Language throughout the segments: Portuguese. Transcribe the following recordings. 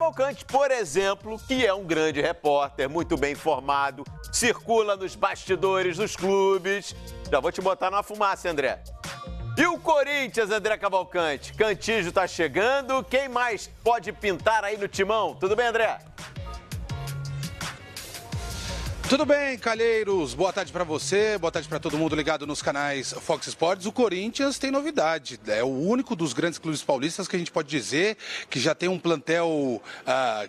Cavalcante, por exemplo, que é um grande repórter, muito bem informado, circula nos bastidores dos clubes. Já vou te botar na fumaça, André. E o Corinthians, André Cavalcante? Cantígio tá chegando, quem mais pode pintar aí no timão? Tudo bem, André? Tudo bem, Calheiros? Boa tarde para você, boa tarde para todo mundo ligado nos canais Fox Sports. O Corinthians tem novidade, é o único dos grandes clubes paulistas que a gente pode dizer que já tem um plantel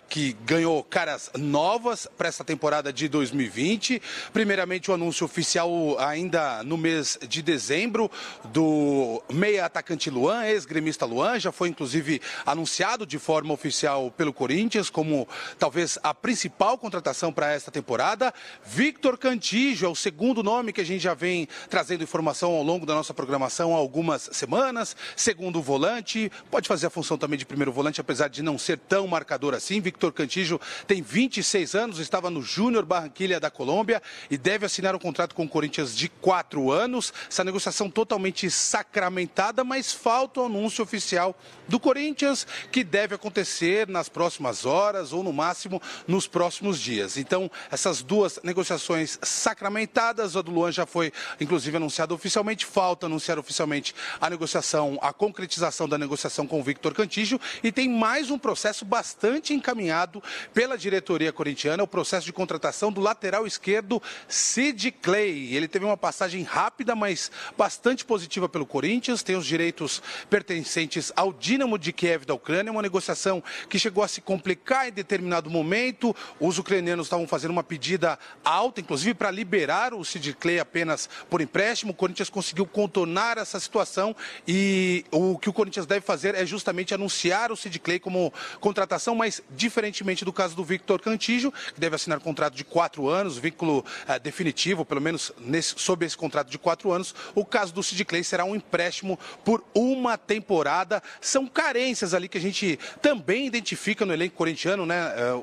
que ganhou caras novas para essa temporada de 2020. Primeiramente, o anúncio oficial ainda no mês de dezembro do meia atacante Luan, ex-gremista Luan, já foi inclusive anunciado de forma oficial pelo Corinthians como talvez a principal contratação para esta temporada. Victor Cantígio é o segundo nome que a gente já vem trazendo informação ao longo da nossa programação há algumas semanas. Segundo volante, pode fazer a função também de primeiro volante, apesar de não ser tão marcador assim. Victor Cantígio tem 26 anos, estava no Júnior Barranquilla da Colômbia e deve assinar um contrato com o Corinthians de 4 anos. Essa negociação totalmente sacramentada, mas falta o anúncio oficial do Corinthians, que deve acontecer nas próximas horas ou no máximo nos próximos dias. Então, essas duas negociações sacramentadas, a do Luan já foi inclusive anunciada oficialmente, falta anunciar oficialmente a negociação, a concretização da negociação com o Victor Cantígio, e tem mais um processo bastante encaminhado pela diretoria corintiana, o processo de contratação do lateral esquerdo Sid Clay. Ele teve uma passagem rápida, mas bastante positiva pelo Corinthians, tem os direitos pertencentes ao Dínamo de Kiev da Ucrânia, uma negociação que chegou a se complicar em determinado momento. Os ucranianos estavam fazendo uma pedida alta, inclusive para liberar o Sid Clay apenas por empréstimo. O Corinthians conseguiu contornar essa situação e o que o Corinthians deve fazer é justamente anunciar o Sid Clay como contratação, mas diferentemente do caso do Victor Cantígio, que deve assinar contrato de 4 anos, vínculo definitivo, pelo menos sob esse contrato de 4 anos, o caso do Sid Clay será um empréstimo por uma temporada. São carências ali que a gente também identifica no elenco corintiano, né?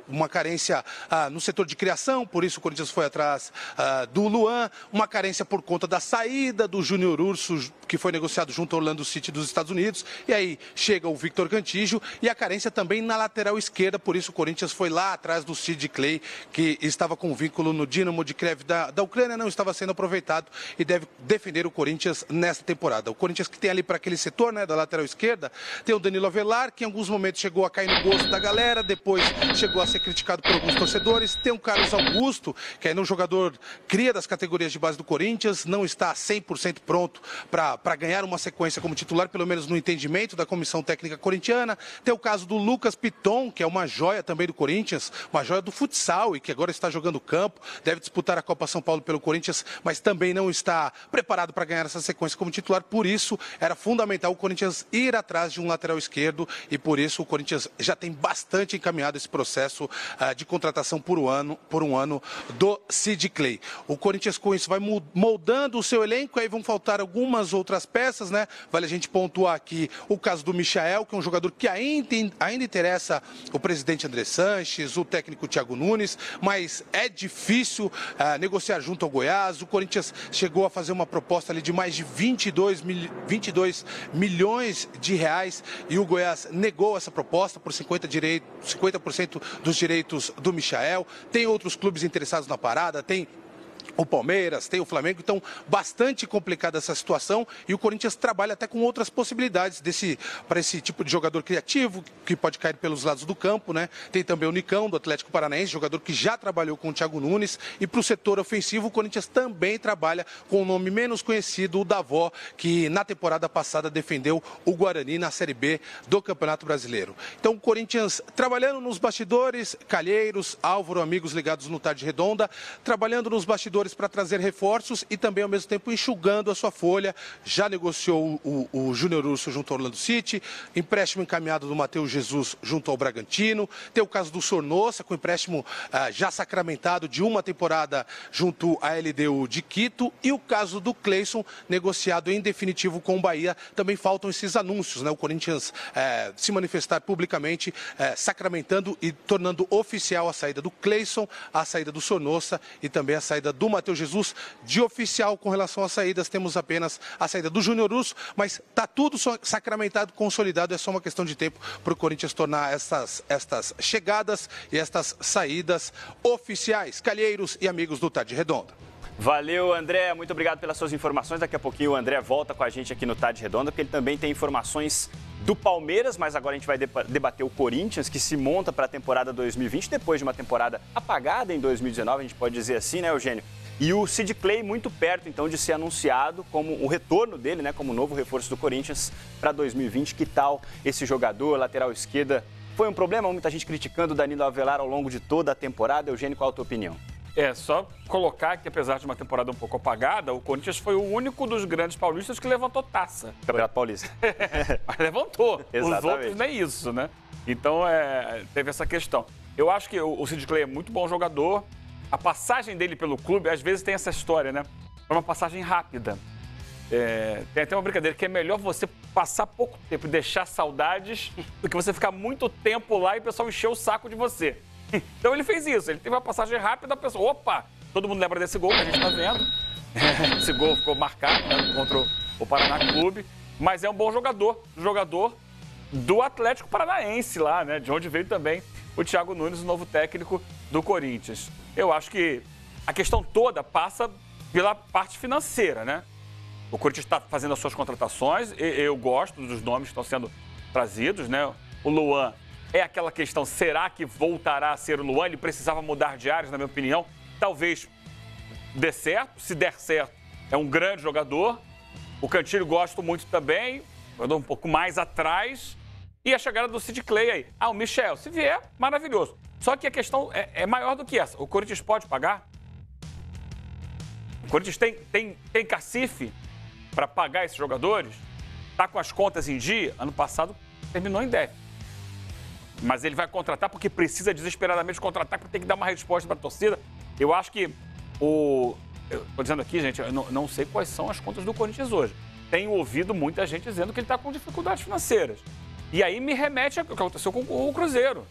Uma carência no setor de criação, por isso o Corinthians foi atrás do Luan, uma carência por conta da saída do Júnior Urso, que foi negociado junto ao Orlando City dos Estados Unidos, e aí chega o Victor Cantígio, e a carência também na lateral esquerda, por isso o Corinthians foi lá atrás do Sid Clay, que estava com vínculo no Dínamo de Kiev da Ucrânia, não estava sendo aproveitado e deve defender o Corinthians nesta temporada. O Corinthians que tem ali para aquele setor, né, da lateral esquerda, tem o Danilo Avelar, que em alguns momentos chegou a cair no gosto da galera, depois chegou a ser criticado por alguns torcedores. Tem o Carlos Augusto, que é um jogador cria das categorias de base do Corinthians, não está 100% pronto para ganhar uma sequência como titular, pelo menos no entendimento da comissão técnica corintiana. Tem o caso do Lucas Piton, que é uma joia também do Corinthians, uma joia do futsal e que agora está jogando campo, deve disputar a Copa São Paulo pelo Corinthians, mas também não está preparado para ganhar essa sequência como titular. Por isso, era fundamental o Corinthians ir atrás de um lateral esquerdo e por isso o Corinthians já tem bastante encaminhado esse processo de contratação por um ano do Sid Clay. O Corinthians com isso vai moldando o seu elenco, aí vão faltar algumas outras peças, né? Vale a gente pontuar aqui o caso do Michael, que é um jogador que ainda interessa o presidente André Sanches, o técnico Thiago Nunes, mas é difícil negociar junto ao Goiás. O Corinthians chegou a fazer uma proposta ali de mais de 22 milhões de reais e o Goiás negou essa proposta por 50% dos direitos do Michael. Tem outros clubes interessados na parada, tem o Palmeiras, tem o Flamengo, então bastante complicada essa situação e o Corinthians trabalha até com outras possibilidades para esse tipo de jogador criativo que pode cair pelos lados do campo, né? Tem também o Nicão do Atlético Paranaense, jogador que já trabalhou com o Thiago Nunes, e para o setor ofensivo o Corinthians também trabalha com um nome menos conhecido, o Davó, que na temporada passada defendeu o Guarani na Série B do Campeonato Brasileiro. Então o Corinthians trabalhando nos bastidores, Calheiros, Álvaro, amigos ligados no Tarde Redonda, trabalhando nos bastidores para trazer reforços e também ao mesmo tempo enxugando a sua folha. Já negociou o Júnior Urso junto ao Orlando City, empréstimo encaminhado do Matheus Jesus junto ao Bragantino. Tem o caso do Sornosa, com empréstimo já sacramentado de uma temporada junto à LDU de Quito, e o caso do Cleison, negociado em definitivo com o Bahia. Também faltam esses anúncios, né? O Corinthians se manifestar publicamente, sacramentando e tornando oficial a saída do Cleison, a saída do Sornosa e também a saída do do Matheus Jesus. De oficial com relação às saídas, temos apenas a saída do Júnior Urso, mas está tudo sacramentado, consolidado, é só uma questão de tempo para o Corinthians tornar estas chegadas e estas saídas oficiais. Calheiros e amigos do Tá de Redonda. Valeu, André. Muito obrigado pelas suas informações. Daqui a pouquinho o André volta com a gente aqui no Tá de Redonda, porque ele também tem informações do Palmeiras, mas agora a gente vai debater o Corinthians, que se monta para a temporada 2020, depois de uma temporada apagada em 2019, a gente pode dizer assim, né, Eugênio? E o Sid Clay muito perto, então, de ser anunciado como o retorno dele, né, como novo reforço do Corinthians para 2020. Que tal esse jogador, lateral esquerda? Foi um problema? Muita gente criticando o Danilo Avelar ao longo de toda a temporada. Eugênio, qual a tua opinião? Só colocar que, apesar de uma temporada um pouco apagada, o Corinthians foi o único dos grandes paulistas que levantou taça. Campeonato Paulista. Mas levantou. Exatamente. Os outros nem isso, né? Então, teve essa questão. Eu acho que o Sid Clay é muito bom jogador. A passagem dele pelo clube, às vezes tem essa história, né? É uma passagem rápida. Tem até uma brincadeira que é melhor você passar pouco tempo e deixar saudades do que você ficar muito tempo lá e o pessoal encher o saco de você. Então ele fez isso, ele teve uma passagem rápida, a pessoa, opa, todo mundo lembra desse gol que a gente está vendo. Esse gol ficou marcado, né, contra o Paraná Clube, mas é um bom jogador do Atlético Paranaense lá, né, de onde veio também o Thiago Nunes, o novo técnico do Corinthians. Eu acho que a questão toda passa pela parte financeira, né? O Corinthians está fazendo as suas contratações, eu gosto dos nomes que estão sendo trazidos, né? O Luan é aquela questão, será que voltará a ser o Luan? Ele precisava mudar de áreas, na minha opinião. Talvez dê certo, se der certo, é um grande jogador. O Cantillo gosto muito também, andou um pouco mais atrás. E a chegada do Sid Clay aí. O Michel, se vier, maravilhoso. Só que a questão é maior do que essa. O Corinthians pode pagar? O Corinthians tem cacife para pagar esses jogadores? Está com as contas em dia? Ano passado terminou em déficit. Mas ele vai contratar porque precisa desesperadamente contratar, porque tem que dar uma resposta para a torcida. Eu acho que eu estou dizendo aqui, gente, eu não sei quais são as contas do Corinthians hoje. Tenho ouvido muita gente dizendo que ele está com dificuldades financeiras. E aí me remete ao que aconteceu com o Cruzeiro.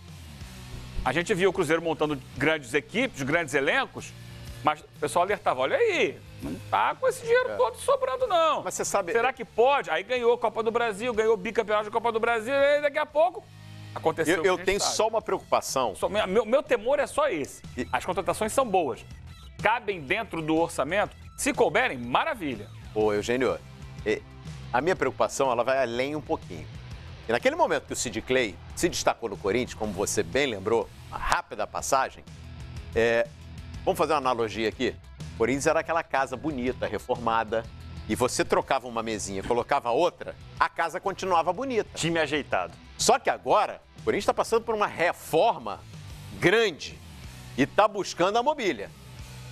A gente viu o Cruzeiro montando grandes equipes, grandes elencos, mas o pessoal alertava, olha aí, não está com esse dinheiro todo sobrando, não. Mas você sabe... Será que pode? Aí ganhou a Copa do Brasil, ganhou o bicampeonato da Copa do Brasil, e daqui a pouco aconteceu. Eu tenho só uma preocupação. Meu temor é só esse. As contratações são boas. Cabem dentro do orçamento. Se couberem, maravilha. Ô, Eugênio, a minha preocupação ela vai além um pouquinho. E naquele momento que o Sid Clay se destacou no Corinthians, como você bem lembrou, uma rápida passagem, vamos fazer uma analogia aqui? O Corinthians era aquela casa bonita, reformada, e você trocava uma mesinha e colocava outra, a casa continuava bonita. Time ajeitado. Só que agora, o Corinthians está passando por uma reforma grande e está buscando a mobília.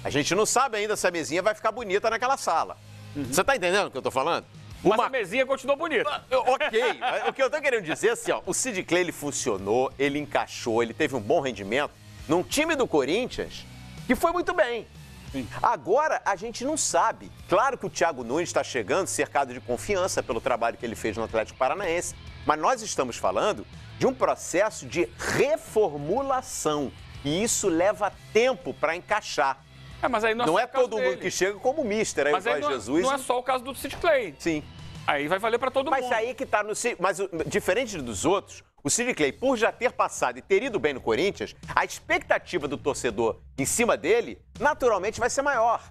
A gente não sabe ainda se a mesinha vai ficar bonita naquela sala. Você está entendendo o que eu estou falando? Mas a mesinha continuou bonita. Ok, o que eu estou querendo dizer é assim, ó, o Sid Clay ele funcionou, ele encaixou, ele teve um bom rendimento num time do Corinthians que foi muito bem. Sim. Agora, a gente não sabe. Claro que o Thiago Nunes está chegando cercado de confiança pelo trabalho que ele fez no Atlético Paranaense, mas nós estamos falando de um processo de reformulação e isso leva tempo para encaixar. Mas aí não é todo mundo que chega como mister, aí vai Jesus. Não é só o caso do Sid Clay. Sim. Aí vai valer para todo mundo. Mas aí que tá no... Mas diferente dos outros, o Sid Clay, por já ter passado e ter ido bem no Corinthians, a expectativa do torcedor em cima dele, naturalmente, vai ser maior.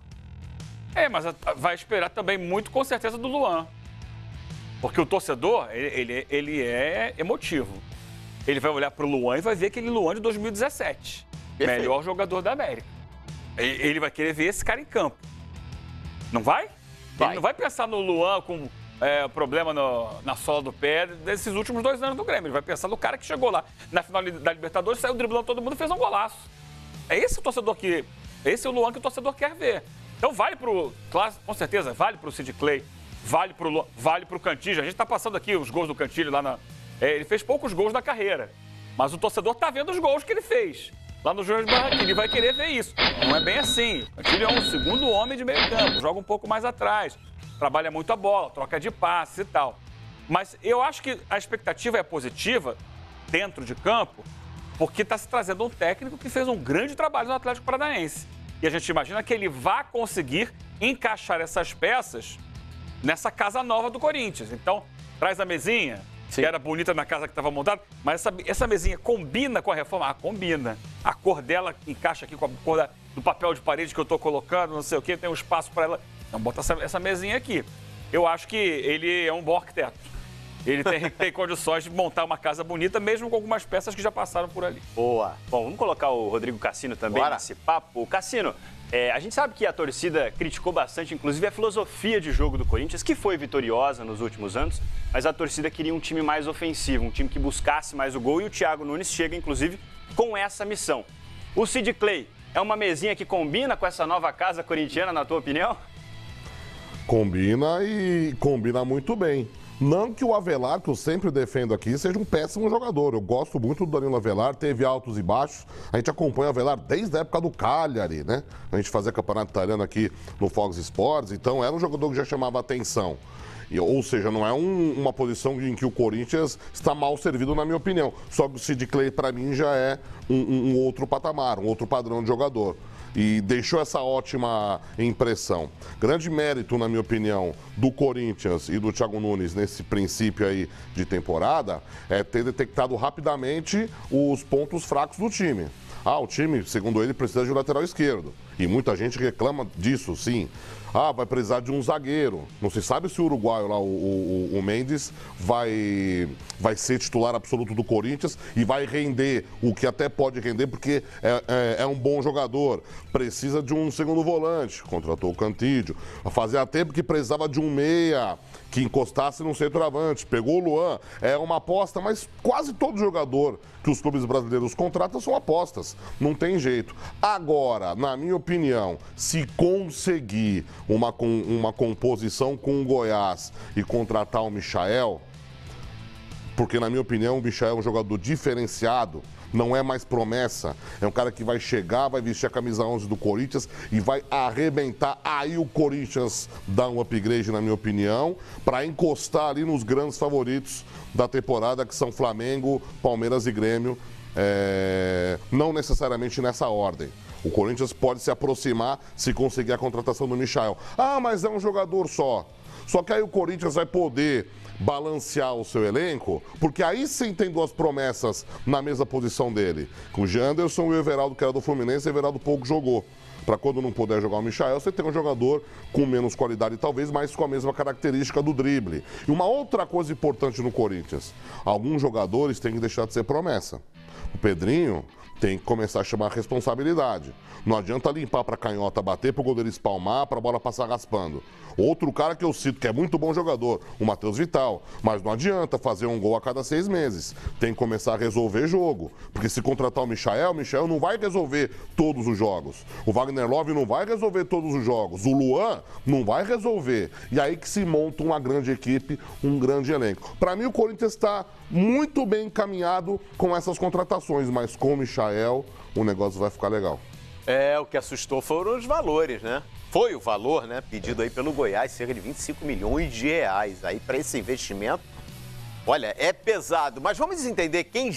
Mas vai esperar também muito, com certeza, do Luan. Porque o torcedor, ele é emotivo. Ele vai olhar pro Luan e vai ver aquele Luan de 2017. Perfeito. Melhor jogador da América. Ele vai querer ver esse cara em campo. Não vai? Ele não vai pensar no Luan com problema na sola do pé desses últimos 2 anos do Grêmio. Ele vai pensar no cara que chegou lá na final da Libertadores, saiu driblando todo mundo e fez um golaço. É esse o torcedor esse é o Luan que o torcedor quer ver. Então vale com certeza, vale pro Sid Clay, vale pro Luan, vale pro Cantillo. A gente tá passando aqui os gols do Cantillo lá ele fez poucos gols na carreira, mas o torcedor tá vendo os gols que ele fez. Lá no Júnior de Barranquilla, ele vai querer ver isso. Não é bem assim. O Cantillo é um segundo homem de meio campo, joga um pouco mais atrás, trabalha muito a bola, troca de passes e tal. Mas eu acho que a expectativa é positiva dentro de campo, porque está se trazendo um técnico que fez um grande trabalho no Atlético Paranaense. E a gente imagina que ele vá conseguir encaixar essas peças nessa casa nova do Corinthians. Então, traz a mesinha, que era bonita na casa que estava montada, mas essa mesinha combina com a reforma? Ah, combina. A cor dela encaixa aqui com a cor do papel de parede que eu estou colocando, não sei o quê, tem um espaço para ela. Então, bota essa mesinha aqui. Eu acho que ele é um bom arquiteto. Ele tem condições de montar uma casa bonita, mesmo com algumas peças que já passaram por ali. Boa. Bom, vamos colocar o Rodrigo Cassino também nesse papo. Cassino, a gente sabe que a torcida criticou bastante, inclusive, a filosofia de jogo do Corinthians, que foi vitoriosa nos últimos anos, mas a torcida queria um time mais ofensivo, um time que buscasse mais o gol, e o Thiago Nunes chega, inclusive, com essa missão. O Sid Clay é uma mesinha que combina com essa nova casa corintiana, na tua opinião? Combina e combina muito bem. Não que o Avelar, que eu sempre defendo aqui, seja um péssimo jogador. Eu gosto muito do Danilo Avelar, teve altos e baixos. A gente acompanha o Avelar desde a época do Cagliari, né? A gente fazia campeonato italiano aqui no Fox Sports, então era um jogador que já chamava atenção. Ou seja, não é uma posição em que o Corinthians está mal servido, na minha opinião. Só que o Sid Clay, para mim, já é um outro patamar, um outro padrão de jogador. E deixou essa ótima impressão. Grande mérito, na minha opinião, do Corinthians e do Thiago Nunes nesse princípio aí de temporada é ter detectado rapidamente os pontos fracos do time. O time, segundo ele, precisa de um lateral esquerdo. E muita gente reclama disso, sim. Vai precisar de um zagueiro. Não se sabe se o uruguaio lá, o Mendes, vai ser titular absoluto do Corinthians e vai render o que até pode render, porque é um bom jogador. Precisa de um segundo volante. Contratou o Cantídio. Fazia tempo que precisava de um meia que encostasse no centroavante. Pegou o Luan. É uma aposta, mas quase todo jogador que os clubes brasileiros contratam são apostas. Não tem jeito. Agora, na minha opinião, se conseguir uma composição com o Goiás e contratar o Michael, porque na minha opinião o Michael é um jogador diferenciado, não é mais promessa, é um cara que vai chegar, vai vestir a camisa 11 do Corinthians e vai arrebentar. Aí o Corinthians dá um upgrade, na minha opinião, para encostar ali nos grandes favoritos da temporada, que são Flamengo, Palmeiras e Grêmio, não necessariamente nessa ordem. O Corinthians pode se aproximar se conseguir a contratação do Michael. Mas é um jogador só. Só que aí o Corinthians vai poder balancear o seu elenco, porque aí sim tem duas promessas na mesma posição dele. Com o Janderson e o Everaldo, que era do Fluminense, o Everaldo pouco jogou. Para quando não puder jogar o Michael, você tem um jogador com menos qualidade talvez, mas com a mesma característica do drible. E uma outra coisa importante no Corinthians, alguns jogadores têm que deixar de ser promessa. O Pedrinho tem que começar a chamar a responsabilidade. Não adianta limpar para canhota bater, para o goleiro espalmar, para a bola passar raspando. Outro cara que eu cito, que é muito bom jogador, o Matheus Vital. Mas não adianta fazer um gol a cada 6 meses. Tem que começar a resolver jogo. Porque se contratar o Michael não vai resolver todos os jogos. O Wagner Love não vai resolver todos os jogos. O Luan não vai resolver. E aí que se monta uma grande equipe, um grande elenco. Para mim, o Corinthians está muito bem encaminhado com essas contratações, mas com o Michael, o negócio vai ficar legal. O que assustou foram os valores, né? Foi o valor, né? Pedido aí pelo Goiás, cerca de 25 milhões de reais. Aí para esse investimento, olha, é pesado. Mas vamos entender quem